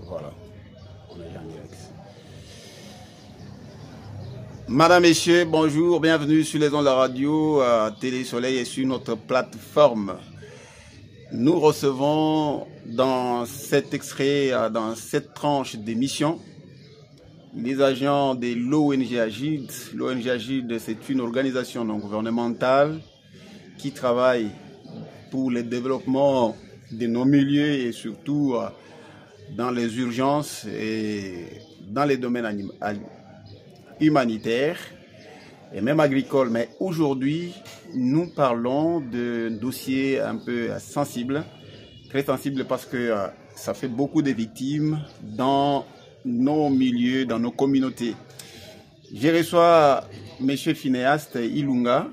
Voilà, on est en direct. Madame, Messieurs, bonjour, bienvenue sur les ondes de la radio, Télé Soleil et sur notre plateforme. Nous recevons dans cet extrait, dans cette tranche d'émission, les agents de l'ONG Agide. L'ONG Agide, c'est une organisation non gouvernementale qui travaille pour le développement de nos milieux et surtout dans les urgences et dans les domaines humanitaires et même agricoles. Mais aujourd'hui, nous parlons de dossiers un peu sensibles, très sensibles parce que ça fait beaucoup de victimes dans nos milieux, dans nos communautés. Je reçois M. Phinéaste Ilunga.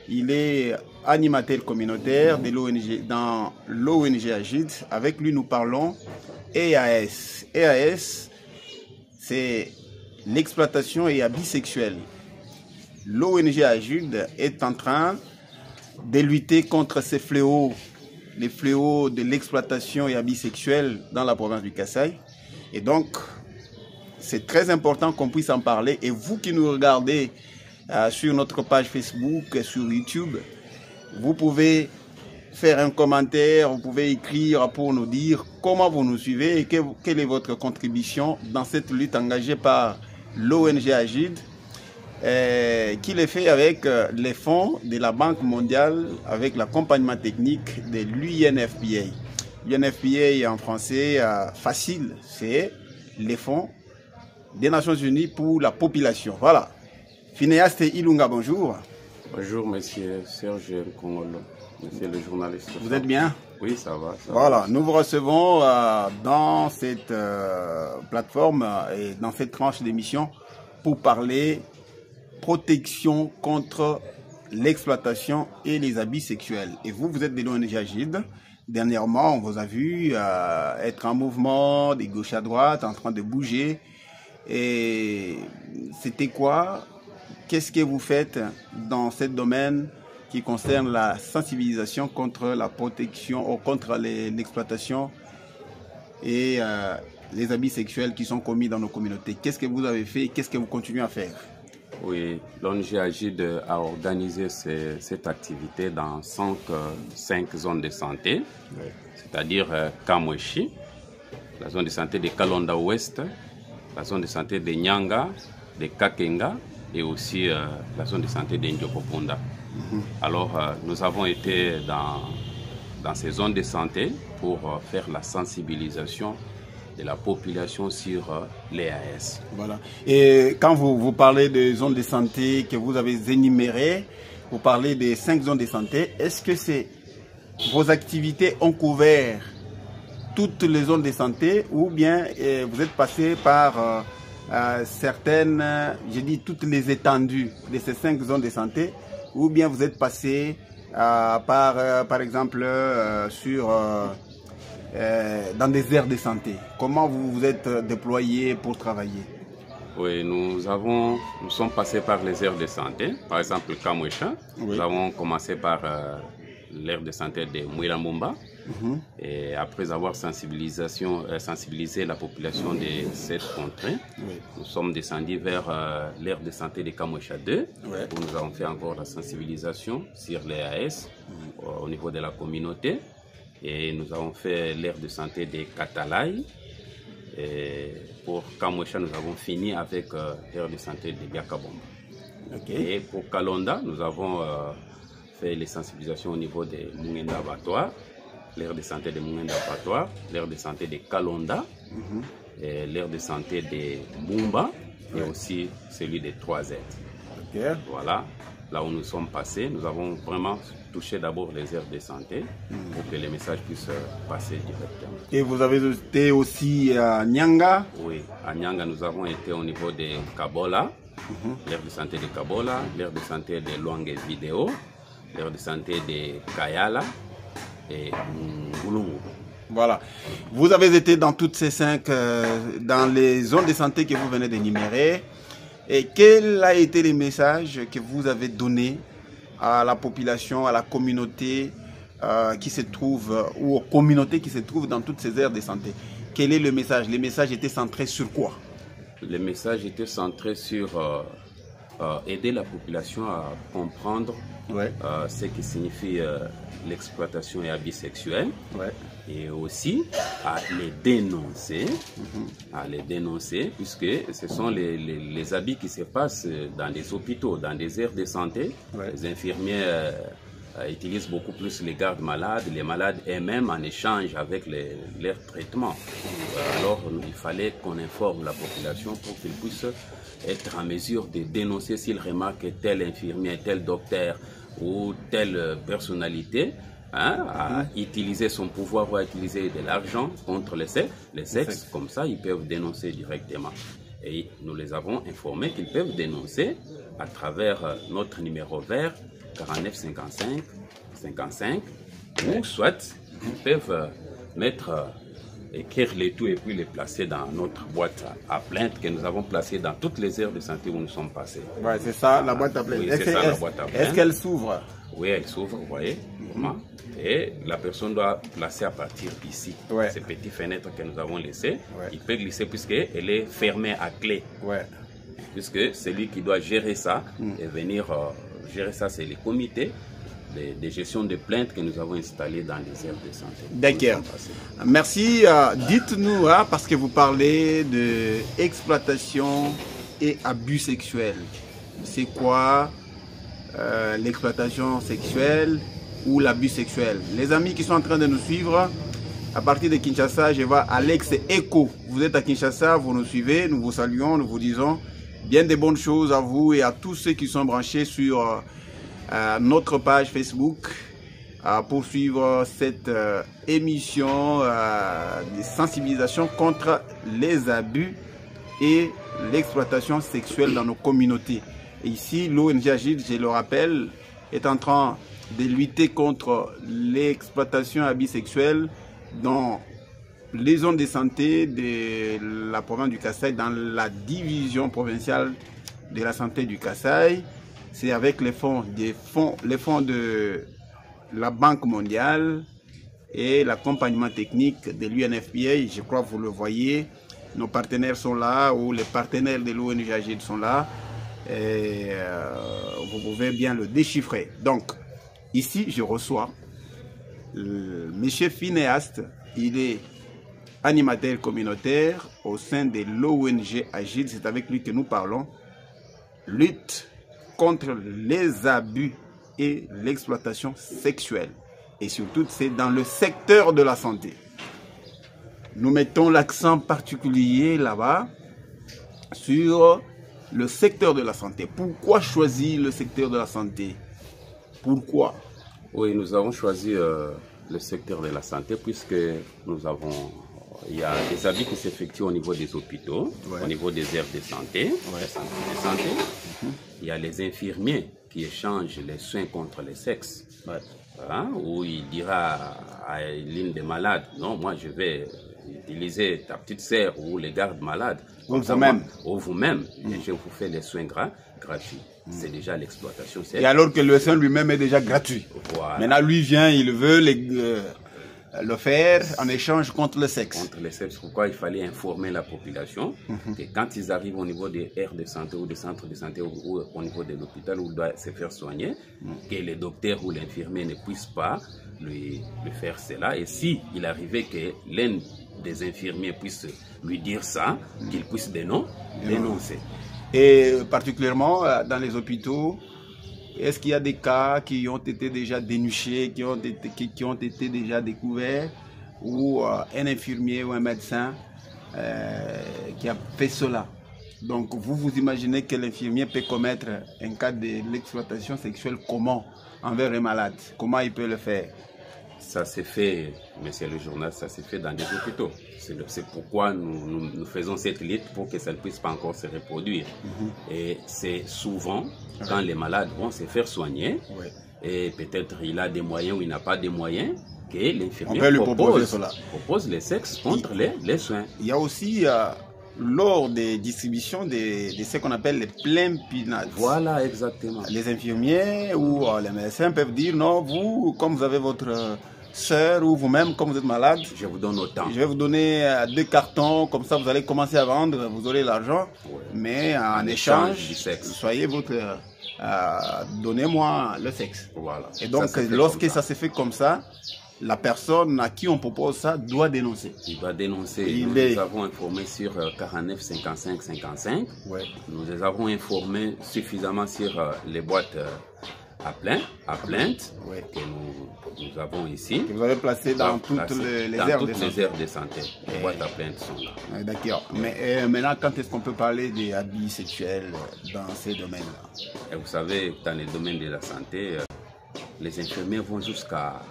Il est animateur communautaire de l'ONG, dans l'ONG Agide. Avec lui, nous parlons EAS. EAS, c'est l'exploitation et abus sexuels. L'ONG Agide est en train de lutter contre ces fléaux, les fléaux de l'exploitation et abus sexuels dans la province du Kasaï. Et donc, c'est très important qu'on puisse en parler. Et vous qui nous regardez sur notre page Facebook, sur YouTube, vous pouvez faire un commentaire, vous pouvez écrire pour nous dire comment vous nous suivez et quelle est votre contribution dans cette lutte engagée par l'ONG Agide, qui le fait avec les fonds de la Banque mondiale, avec l'accompagnement technique de l'UNFPA. l'UNFPA en français, facile, c'est les fonds des Nations Unies pour la population. Voilà. Phinéaste Ilunga, bonjour. Bonjour, monsieur Serge Kongolo, monsieur le journaliste. Vous êtes bien? Oui, ça va. Voilà, nous vous recevons dans cette plateforme et dans cette tranche d'émission pour parler protection contre l'exploitation et les abus sexuels. Et vous, vous êtes de l'ONG Agide. Dernièrement, on vous a vu être en mouvement de gauche à droite, en train de bouger. Et c'était quoi? Qu'est-ce que vous faites dans ce domaine qui concerne la sensibilisation contre la protection ou contre l'exploitation et les abus sexuels qui sont commis dans nos communautés? Qu'est-ce que vous avez fait et qu'est-ce que vous continuez à faire? Oui, l'ONG Agide a organisé cette activité dans 5 zones de santé, oui. C'est-à-dire Kamweshi, la zone de santé de Kalonda Ouest, la zone de santé de Nyanga, de Kakenga et aussi la zone de santé de Ndiokopunda. Alors, nous avons été dans ces zones de santé pour faire la sensibilisation de la population sur l'EAS. Voilà. Et quand vous parlez de zones de santé que vous avez énumérées, vous parlez des 5 zones de santé, est-ce que vos activités ont couvert toutes les zones de santé ou bien vous êtes passé par certaines, je dis toutes les étendues de ces 5 zones de santé, ou bien vous êtes passé par exemple sur dans des aires de santé? Comment vous vous êtes déployé pour travailler? Oui, nous sommes passés par les aires de santé. Par exemple, Kamwecha, oui. Nous avons commencé par l'aire de santé de Mouiramumba. Et après avoir sensibilisé la population de cette contrée, oui. Nous sommes descendus vers l'aire de santé de Kamwecha 2, oui. Où nous avons fait encore la sensibilisation sur l'EAS au niveau de la communauté. Et nous avons fait l'aire de santé de Katalai. Et pour Kamwecha, nous avons fini avec l'aire de santé de Biakabomba. Okay. Et pour Kalonda, nous avons fait les sensibilisations au niveau de Mungenda Abattoir, l'aire de santé de Mungenda Abattoir, l'aire de santé de Kalonda, l'aire de santé de Mumba et aussi celui de 3Z. Okay. Voilà, là où nous sommes passés, nous avons vraiment touché d'abord les aires de santé pour que les messages puissent passer directement. Et vous avez été aussi à Nyanga? Oui, à Nyanga, nous avons été au niveau de Kabola, l'aire de santé de Kabola, l'aire de santé de Luange Vidéo, l'aire de santé de Kayala et Ngulungu. Voilà. Vous avez été dans toutes ces 5, dans les zones de santé que vous venez d'énumérer. Et quel a été le message que vous avez donné à la population, à la communauté qui se trouve, ou aux communautés qui se trouvent dans toutes ces aires de santé? quel est le message? Le message était centré sur quoi? Le message était centré sur aider la population à comprendre ce qui signifie l'exploitation et abus sexuels, et aussi à les dénoncer, puisque ce sont les abus qui se passent dans les hôpitaux, dans des aires de santé. Les infirmiers utilisent beaucoup plus les gardes malades, les malades eux-mêmes en échange avec leur traitement. Alors il fallait qu'on informe la population pour qu'ils puissent être en mesure de dénoncer s'ils remarquent tel infirmier, tel docteur ou telle personnalité à utiliser son pouvoir ou à utiliser de l'argent contre les sexes. Comme ça, ils peuvent dénoncer directement. Et nous les avons informés qu'ils peuvent dénoncer à travers notre numéro vert 49 55 55, ou soit ils peuvent écrire les tout et puis les placer dans notre boîte à plainte que nous avons placée dans toutes les aires de santé où nous sommes passés. Ouais, c'est ça, la boîte à plainte. Oui, est-ce qu'elle s'ouvre? Oui, elle s'ouvre, vous voyez. Et la personne doit placer à partir d'ici ces petites fenêtres que nous avons laissées. Il peut glisser puisqu'elle est fermée à clé. Puisque c'est lui qui doit gérer ça et venir gérer ça, c'est les comités de gestion de plaintes que nous avons installés dans les aires de santé. D'accord. Merci. Dites-nous, parce que vous parlez de exploitation et abus sexuels. C'est quoi l'exploitation sexuelle ou l'abus sexuel? Les amis qui sont en train de nous suivre, à partir de Kinshasa, je vois Alex Echo. Vous êtes à Kinshasa, vous nous suivez, nous vous saluons, nous vous disons bien de bonnes choses à vous et à tous ceux qui sont branchés sur notre page Facebook pour suivre cette émission de sensibilisation contre les abus et l'exploitation sexuelle dans nos communautés. Et ici, l'ONG Agile, je le rappelle, est en train de lutter contre l'exploitation et abus sexuels dans les zones de santé de la province du Kasaï, dans la division provinciale de la santé du Kasaï. C'est avec les fonds de la Banque mondiale et l'accompagnement technique de l'UNFPA. Je crois que vous le voyez, nos partenaires sont là, ou les partenaires de l'ONG Agile sont là. Et vous pouvez bien le déchiffrer. Donc, ici, je reçois M. Phinéaste. Il est animateur communautaire au sein de l'ONG Agile. C'est avec lui que nous parlons. Lutte contre les abus et l'exploitation sexuelle. Et surtout, c'est dans le secteur de la santé. Nous mettons l'accent particulier là-bas sur le secteur de la santé. Pourquoi choisir le secteur de la santé? Pourquoi? Oui, nous avons choisi le secteur de la santé puisque il y a des abus qui s'effectuent au niveau des hôpitaux, au niveau des aires de santé, Il y a les infirmiers qui échangent les soins contre les sexes. Où il dira à l'une des malades, non, moi je vais utiliser ta petite sœur ou les gardes malades. Ou vous-même. Ou vous-même. Et je vous fais les soins gratuits. C'est déjà l'exploitation. Et alors que le soin lui-même est déjà gratuit. Voilà. Maintenant, lui vient, il veut le faire en échange contre le sexe. Contre le sexe. Pourquoi il fallait informer la population que quand ils arrivent au niveau des aires de santé ou des centres de santé ou au niveau de l'hôpital où il doit se faire soigner, que le docteur ou l'infirmier ne puisse pas lui faire cela. Et si il arrivait que l'un des infirmiers puisse lui dire ça, qu'il puisse dénoncer. Et particulièrement dans les hôpitaux, est-ce qu'il y a des cas qui ont été déjà dénichés, qui ont été déjà découverts, ou un infirmier ou un médecin qui a fait cela? Donc vous imaginez que l'infirmier peut commettre un cas de l'exploitation sexuelle comment envers un malade? Comment il peut le faire? Ça s'est fait, monsieur le journaliste, ça s'est fait dans des hôpitaux. C'est pourquoi nous faisons cette lutte pour que ça ne puisse pas encore se reproduire. Et c'est souvent quand les malades vont se faire soigner, et peut-être il a des moyens ou il n'a pas de moyens, que l'infirmier propose les sexes contre les soins. Il y a aussi, lors des distributions de ce qu'on appelle les pleins peanuts. Voilà, exactement. Les infirmiers ou les médecins peuvent dire, non, vous, comme vous avez votre sœur ou vous-même, comme vous êtes malade, je vous donne autant. Je vais vous donner 2 cartons, comme ça vous allez commencer à vendre, vous aurez l'argent, mais en échange du sexe. Soyez votre... donnez-moi le sexe. Voilà. Et donc, lorsque ça se fait comme ça, la personne à qui on propose ça doit dénoncer. Il doit dénoncer. Nous avons informé sur 49 55 55. Ouais. Nous les avons informés suffisamment sur les boîtes à plainte ouais. que nous avons ici. Que vous avez placé dans toutes les aires de santé. Les boîtes à plainte sont là. D'accord. Mais maintenant, quand est-ce qu'on peut parler des abus sexuels dans ces domaines-là? Vous savez, dans les domaines de la santé, les infirmiers vont jusqu'à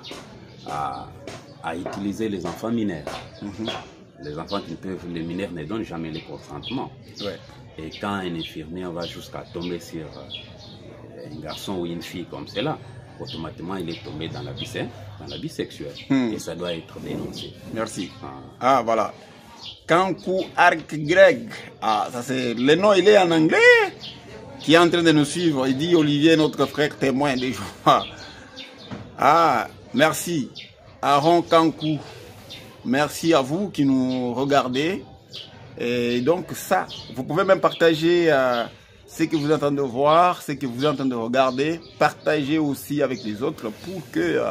utiliser les enfants mineurs. Les enfants qui peuvent, les mineurs ne donnent jamais le consentement. Ouais. Et quand un infirmier va jusqu'à tomber sur un garçon ou une fille comme cela, automatiquement il est tombé dans l'abus sexuel. Et ça doit être dénoncé. Merci. Ah voilà. Kankou Arc Greg. Ah, ça c'est le nom, il est en anglais. Qui est en train de nous suivre. Il dit Olivier, notre frère témoin des jours. Ah, merci. Aaron Kankou. Merci à vous qui nous regardez. Et donc ça, vous pouvez même partager ce que vous êtes en train de voir, ce que vous êtes en train de regarder. Partagez aussi avec les autres pour que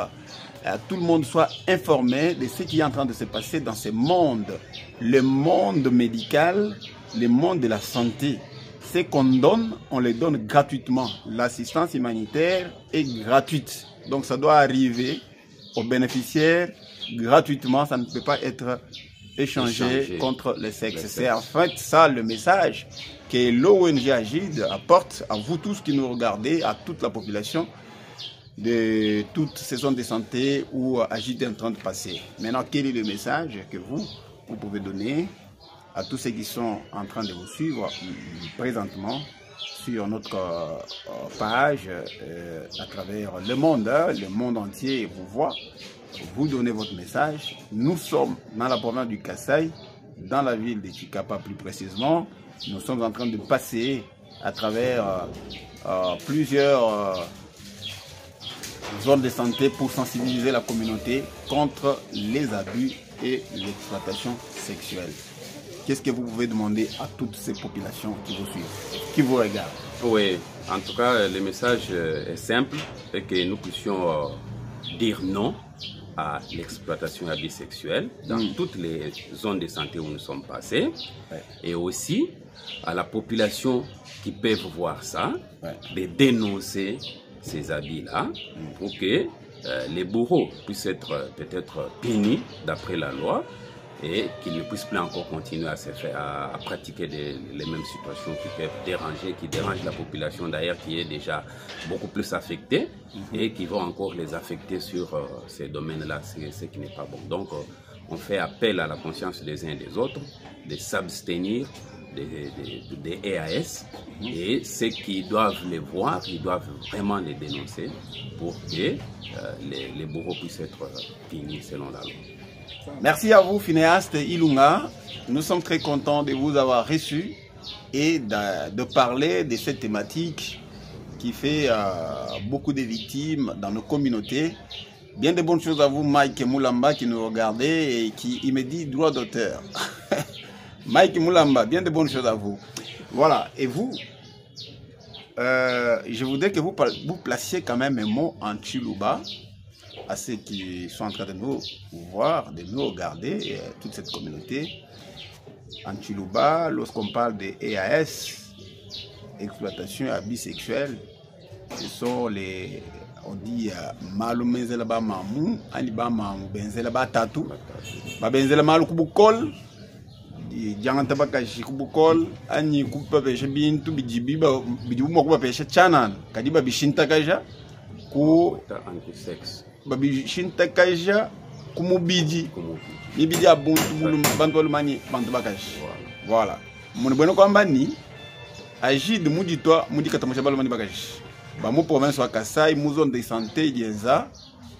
tout le monde soit informé de ce qui est en train de se passer dans ce monde. Le monde médical, le monde de la santé. Ce qu'on donne, on les donne gratuitement. L'assistance humanitaire est gratuite. Donc ça doit arriver aux bénéficiaires gratuitement. Ça ne peut pas être échangé contre le sexe. C'est en fait ça le message que l'ONG Agide apporte à vous tous qui nous regardez, à toute la population de toutes ces zones de santé où Agide est en train de passer. Maintenant, quel est le message que vous pouvez donner à tous ceux qui sont en train de vous suivre présentement sur notre page à travers le monde entier vous voit, vous donnez votre message. Nous sommes dans la province du Kasaï, dans la ville de Chikapa plus précisément. Nous sommes en train de passer à travers plusieurs zones de santé pour sensibiliser la communauté contre les abus et l'exploitation sexuelle. Qu'est-ce que vous pouvez demander à toutes ces populations qui vous suivent, qui vous regardent? Oui, en tout cas, le message est simple, c'est que nous puissions dire non à l'exploitation et abus sexuels dans toutes les zones de santé où nous sommes passés, et aussi à la population qui peuvent voir ça, de dénoncer ces abus-là pour que les bourreaux puissent être peut-être punis d'après la loi, et qu'ils ne puissent plus encore continuer à pratiquer les mêmes situations qui peuvent déranger, qui dérangent la population d'ailleurs qui est déjà beaucoup plus affectée et qui vont encore les affecter sur ces domaines-là, ce qui n'est pas bon. Donc on fait appel à la conscience des uns et des autres de s'abstenir des EAS et ceux qui doivent les voir, ils doivent vraiment les dénoncer pour que les bourreaux puissent être punis selon la loi. Merci à vous, Phinéaste Ilunga. Nous sommes très contents de vous avoir reçu et de parler de cette thématique qui fait beaucoup de victimes dans nos communautés. Bien de bonnes choses à vous, Mike Moulamba, qui nous regardait et qui me dit droit d'auteur. Mike Moulamba, bien de bonnes choses à vous. Voilà, et vous, je voudrais que vous placiez quand même un mot en Chiluba à ceux qui sont en train de nous voir, de nous regarder, toute cette communauté. En Chiluba, lorsqu'on parle de EAS, exploitation et abus sexuels, ce sont les, on dit, malu benzela ba mamu, ani ba mamu benzela ba tatu, ba benzela malu kubukol, janganta bakashi kubukol, ani kupapesha bintu bijibi ba bijibu mokupapesha chanan, kadiba bishinta kaja ku anti-sexe. Babishinta kaja kumubidi bibidi abuntu bantu balumani bantu bakashi. Voilà. Mon bueno kwamba ni Agide muditwa mudikata musha balumani bakashi. Ba mu province wa Kasai mu zone de santé yeza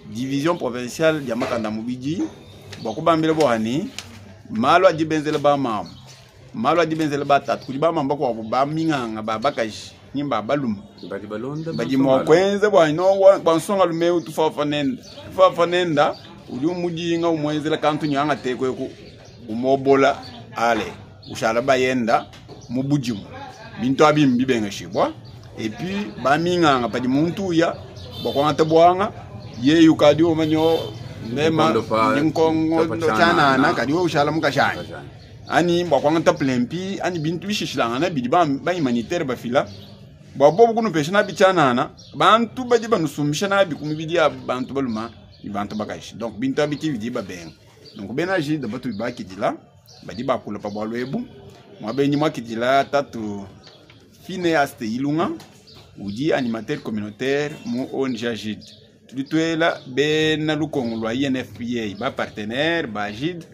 division provinciale ya Makanda Mubidi bakubambile bohani malo adibenzele ba mam malo adibenzele ba tatu kujiba mamba ko ba minganga ba bakashi nimba balum baji mo kwenze bwa no bansonga lumeu tufafanenda uli umujinga umwenzela kantu nyanga tekwe ku umobola ale ushala bayenda mubujimu bintu abimbi benga shibwa et puis ba minganga pa di muntu ya bakwanta bwanga ye yukadi omanyo mema nkongo chana kadi ushala mukashanya ani bakwanta plempi ani bintu bishishilanga na bidi ba humanitaire bafila bobo kuno peshana bichanana bantu badi banusumbisha na bikumibidi abantu baluma bantu bakashi donc bintu abiti bidi babenga donc benaji de batu baki dila badi bakula pa bolwebu mwabenyi mwakidila tatu Phineas Ilunga uji animateur communautaire mu ONG Agid tulitwela bena lukongo lwa INFPA ba partenaire ba Agid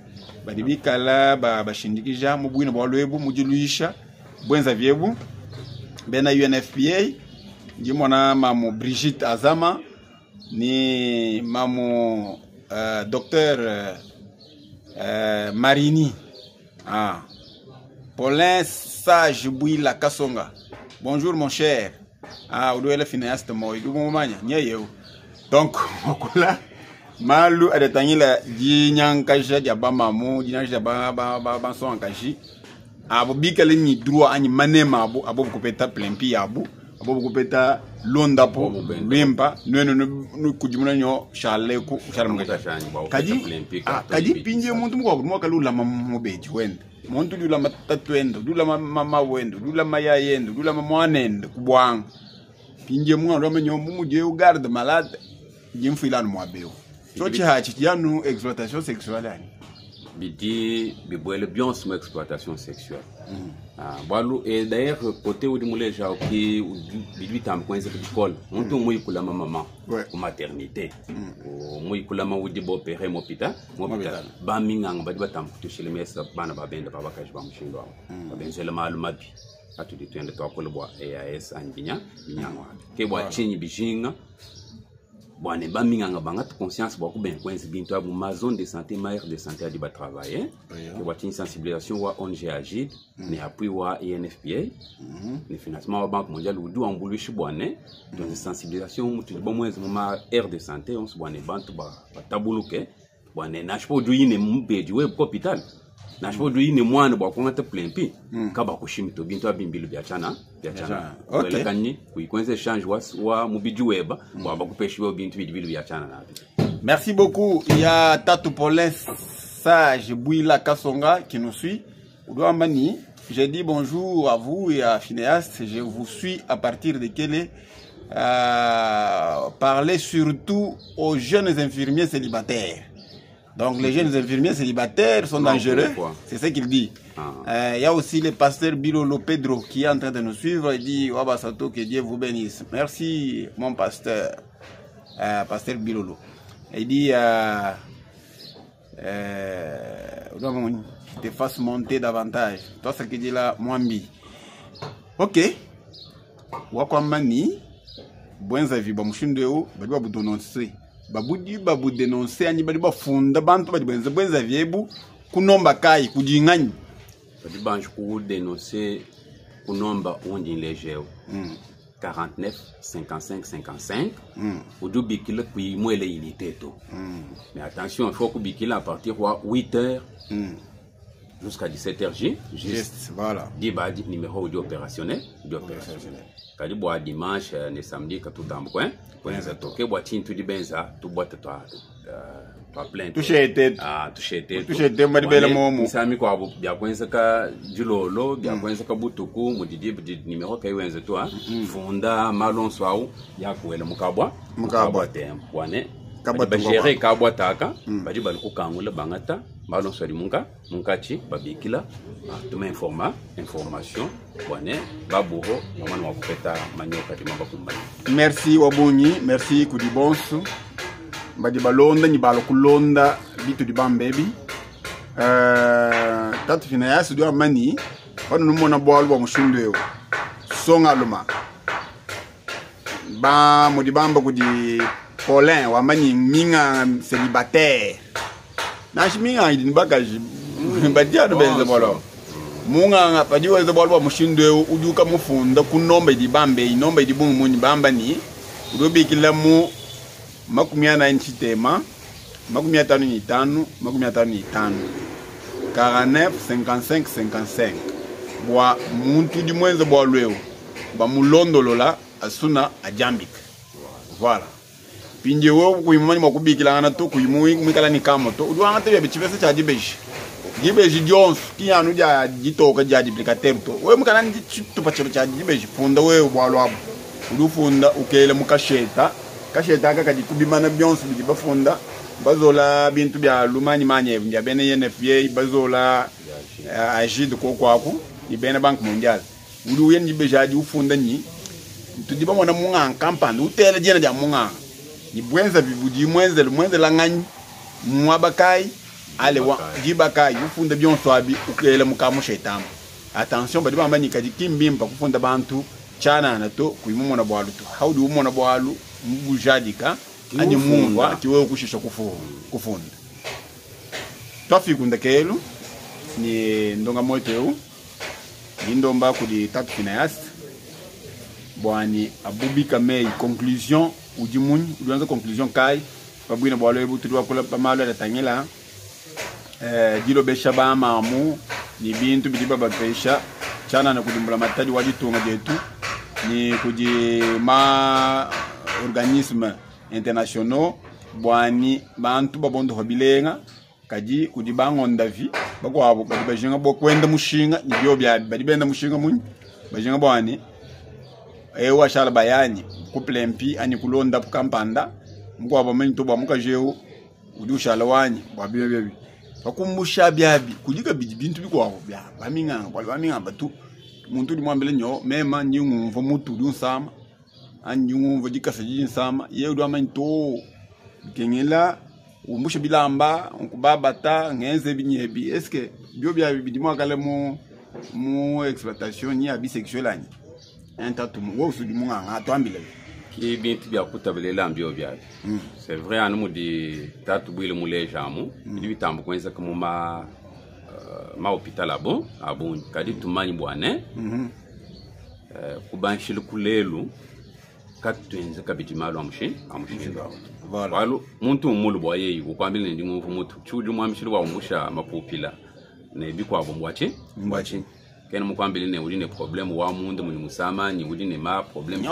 badi bikala ba shindikija mu bwino bolwebu mujiluisha bwenza vyebu bena UNFPA ndi mwana mamu Brigitte Azama ni mamu docteur Marini Paulin Sage Bouila Kasonga. Bonjour mon cher. Où est le Phineas de moi? Donc, là, Malu a détaillé la Djinyangkaja Diabamamu, Djinanja Banson Kaji. Abu Bikale ni droit à ni manema abu kupeta plempi abu kupeta londa po limpa nous kujumuna nyo chale ku chale mkaja kadi pinje muntu mwa kalula mamubeji wenda muntu dula matatwendo dula mama wendo dula maya yendo dula mwanende kubwanga pinje mwa rama nyo muje ugarde malade jimfilano mwabeo chochi hachi yanu exploitation sexuelle ani bidi biboele bien sur exploitation sexuelle. Et d'ailleurs côté où dimule ja qui bidu tam coinze l'école on to moy kula maman ou maternité ou moy kula ma wudi bo pere mopita ba mingang ba tam to chez le mesa bana ba benda ba bakaji ba mushindo ba benzela malu mabi atu di twende to akolo bo AIS andinya binyangwa ke bo chinyi bijinga bon ba minganga banga conscience beaucoup ben coince bintu abu ma zone de santé maire de santé a di ba travailler que ba une sensibilisation wa ONG Agid ni appui wa INFPA ni financement wa banque mondiale ou du ambulu shibwane donc sensibilisation mutu bon moins ma aire de santé on se bone bantu ba tabuluke bone na shpo du yine mbeji we hôpital na shpo du yine mwana ba ko ngata plempi kaba ko shimito bintu abimbilu biachana okay kanyi kuikonze change wa mubiji weba ba kupeshiwe bintu bidibilu biachana na. Merci beaucoup. Il y a Tatou Paulin Sage Bouila Kasonga qui nous suit. Oudoambani, j'ai dit bonjour à vous et à Phineas. Je vous suis à partir de quel parler surtout aux jeunes infirmiers célibataires. Donc les jeunes infirmiers célibataires sont dangereux, c'est ce qu'il dit. Il y a aussi le pasteur Bilolo Pedro qui est en train de nous suivre. Il dit Wabasato, que Dieu vous bénisse. Merci mon pasteur, pasteur Bilolo. Il dit te fasse monter davantage. Toi, ce qu'il dit là, Mwambi. Ok. Wakwamani, Bwenzavi, Bamushindo, Badwa Boudononce. Babu dénoncer ani badiba funda bantu badibenza bwenza vyebu kunomba kai kujingani badiba ku dénoncer kunomba ondi léger 49 55 55 odu bikila kui mwele unité to mais attention il faut que bikila à partir de 8h jusqu'à 17h juste voilà dibadi numéro opérationnel kadi boa dimanche ne samedi ka tout dans coin za toke boa tintu di benza tu boa toi plein touché tête mari bela momo sami ko abu bia kwenza ka jilolo bia kwenza ka butuku mudidi numéro kay wenza to funda malon swau ya kuela mukabwa tempo wane ba gérer ka boa taka badi bal ko kangula bangata malon swadi munkachi babikila tuma information wane baburo mwana wa kupeta manyoka di mamba kumbani. Merci wabonyi, merci kudibonsu badi balonda ni balo kulonda bitu di bambebi Tatou Phineas do amani wana numona bolo wa mushundo yo songa luma ba mudi bamba kudi Paulin wa mani minga célibataire na shiminga idin bagaji badia do benze bolo munga padi weze bolo wa mushindo yo uduka mufunda kunomba di bambe inomba di bungu muni bamba ni udobi kila mu makumia na nchitema makumi atano ni tano 49 55 55 bwa muntu di mwenze bwa lweo ba mulondolola asuna ajambika voilà pinje wo kuyimani makubikila na to kuyimukala ni kamoto udwanga te bechipesa cha dibeji Jones kiyanu ja jitoka ja duplicateur to we mukala ndi tupa cha dibeji funda we bwa lwabo udufunda ukele mukasheta kasheta aka kadikubimana byonse bifunda bazola bintu bya lumani manye bya bene NFPA bazola agide ko kwaku ni bene bank mondial ulu yen bejaji ufunda ni tudiba mwana munga kampani utele jena ja munga ni bwenza bibudi mwenze la ngani mwabakai ale wa jibakai ufunda byonso abi ukele mukamu shetam attention badiba mani kadi kimbimba kufunda bantu chana na to kuyimumona bwalu to haudu umona bwalu mbujadika ani mungwa tiwe kushisha kufunda twafikunda kelu ni ndonga moiteu ni ndomba kudi tatu finayas bwani abubika mei conclusion ujimunyi ulianza conclusion kai babwina bwalo ebu tudwa kula pamalo ya tangela jilo besha ba mamu ni bintu bidiba bakesha chana na kudimbula matadi wajitunga jetu ni kuji ma organisme internationaux bwani bantu babondo hobilenga kaji kudi bangonda vi bakwabo kadi bajenga bokwenda mushinga nibyo bya badibenda mushinga munyi bajenga bwani ewa shala bayani kuplempi ani kulonda pukampanda mkwabo mento bwa mukajeu udi ushala wanyi bwabye bakumbusha byabi kudika bintu bikwabo bya baminga batu muntu limwambele nyo mema nyumvo mutu dunsama anyumvo dikasa jinsama yeudwa manto kengela umusha bilamba nkubabata ngenze binyebi eske byo bya bidimo kale mu exploitation ni abisexuel ani entatu wo usudi munga atwambile ki bintu bya kutabelela mbyo bya c'est vrai anu di tatu bwile mulejamu bitambo kwenza kama ma hôpital abon kadi tumanyi bwane kubanshile kulelu katwenze kabiti malo amushinga voilà walo muntu umulu bwaye ukwambile ndi nguvu mutu chudi mwamshile wa umusha mapopila ne bikwabo mbwachi kena mukwambile ne uline problem wa mundu muli musama ni uline ma problem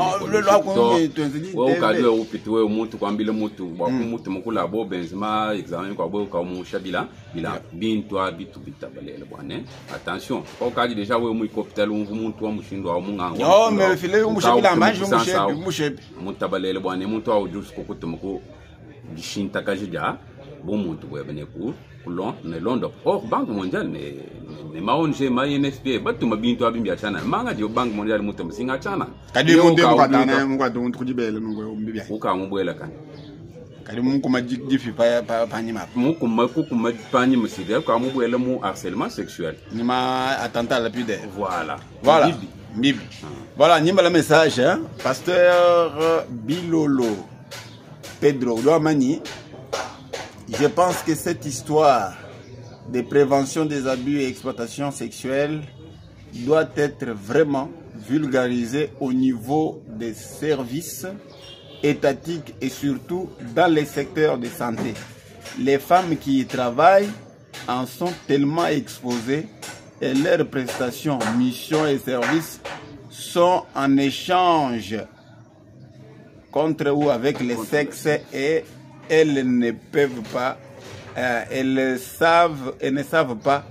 wa ukadwe upitwe umuntu kwambile mutu wa mutu mukula bo benzema examen kwa bo ka umusha bila bintu abitu bitabalele bwane attention ko kaji deja we mu hospital umuntu wa mushindo wa munganga yo me file umusha bila manje umushe mutabalele bwane muntu wa ujus ko kutumuko gishinta kajija bo muntu bwebene ku kulon ne londo banque mondiale ne maonje ma NFPA batu mabintu abimbi achana manga dio banque mondiale mutu msinga achana kadi munde mukatana mungwatu muntu kujibele nungwe umbibya uka ngubwela kan kadi mungu majifi pa nyima mungu panyi muside ka mubwela mu harcèlement sexuel ni ma attentat lapidaire voilà Bibi. Voilà, nyimba la message pasteur Bilolo Pedro Douamani. Je pense que cette histoire de prévention des abus et exploitation sexuelle doit être vraiment vulgarisée au niveau des services étatiques et surtout dans les secteurs de santé. Les femmes qui y travaillent en sont tellement exposées et leurs prestations, missions et services sont en échange contre ou avec les sexes et elles ne peuvent pas, elles ne savent pas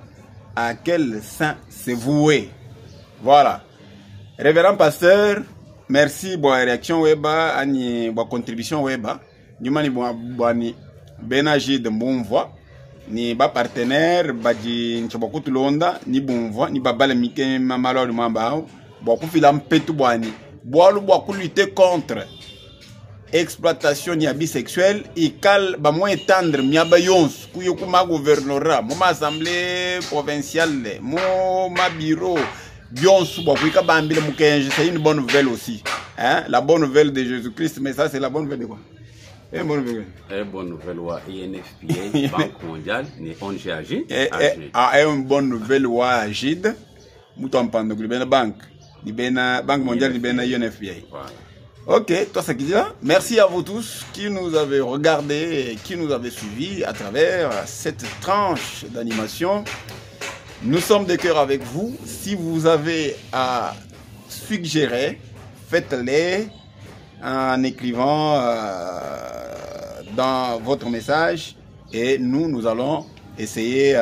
à quel sein se vouer. Voilà. Révérend pasteur, merci pour la réaction weba, ani pour contribution weba. Nyumani bwani benaji de bon voix. Ni ba partenaire baji nchobokutu londa ni bon voix ni babale mike mamalo mambao. Boku filam petu bwani. Boalu boku lutter contre exploitation ni bisexuelle et cal ba moins tendre miaba yons kuyo kuma gouvernorat mo assemblée provinciale mo ma bureau yons boku ka bambile mu 15 c'est une bonne nouvelle aussi hein, la bonne nouvelle de Jésus-Christ, mais ça c'est la bonne nouvelle de quoi? Bonne nouvelle wa INFPA Banque mondiale ni ONG Agide une bonne nouvelle wa Agide muto mpando libena banque libena banque mondiale libena INFPA. Ok, toi c'est qui là. Merci à vous tous qui nous avez regardé et qui nous avez suivis à travers cette tranche d'animation. Nous sommes de cœur avec vous. Si vous avez à suggérer, faites-les en écrivant dans votre message et nous allons essayer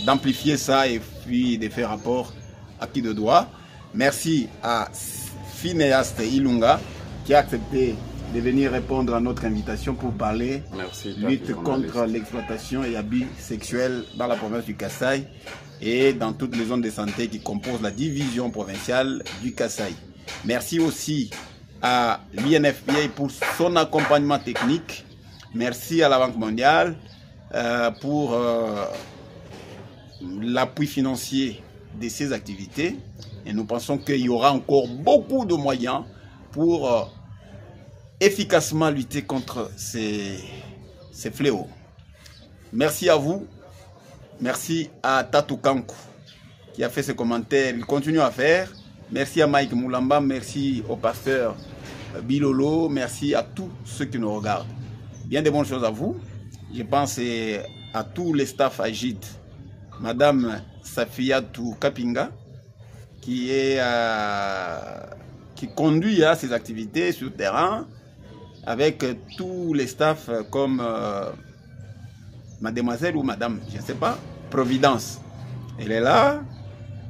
d'amplifier ça et puis de faire rapport à qui de droit. Merci à Phinéaste Ilunga qui a accepté de venir répondre à notre invitation pour parler lutte contre l'exploitation et abus sexuels dans la province du Kasaï et dans toutes les zones de santé qui composent la division provinciale du Kasaï. Merci aussi à l'UNFPA pour son accompagnement technique. Merci à la Banque mondiale pour l'appui financier de ces activités. Et nous pensons qu'il y aura encore beaucoup de moyens pour efficacement lutter contre ces fléaux. Merci à vous. Merci à Tatou Kankou qui a fait ce commentaire. Il continue à faire. Merci à Mike Moulamba. Merci au pasteur Bilolo. Merci à tous ceux qui nous regardent. Bien de bonnes choses à vous. Je pense à tous les staffs Agit. Madame Safiatou Kapinga qui conduit à ces activités sur le terrain avec tous les staffs comme mademoiselle ou madame, je ne sais pas, Providence. Elle est là,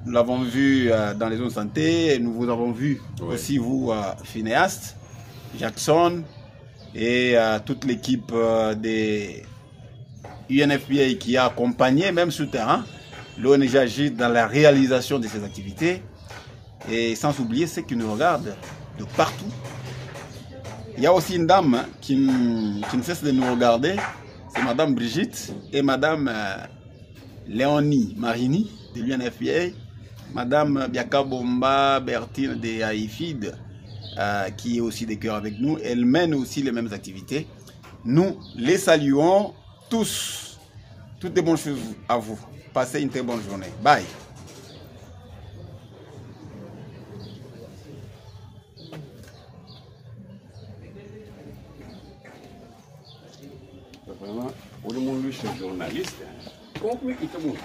nous l'avons vu dans les zones de santé, nous vous avons vu aussi vous, Phinéaste, Jackson et toute l'équipe des UNFPA qui a accompagné même sur le terrain l'ONG agit dans la réalisation de ces activités et sans oublier ceux qui nous regardent de partout. Il y a aussi une dame qui ne cesse de nous regarder, c'est Madame Brigitte et Madame Léonie Marini de l'UNFPA, Madame Biakabomba Bertine de Haïfid qui est aussi de cœur avec nous. Elle mène aussi les mêmes activités. Nous les saluons tous. Toutes les bonnes choses à vous. Passez une très bonne journée. Bye. Vraiment, on est journaliste. Comment il te montre?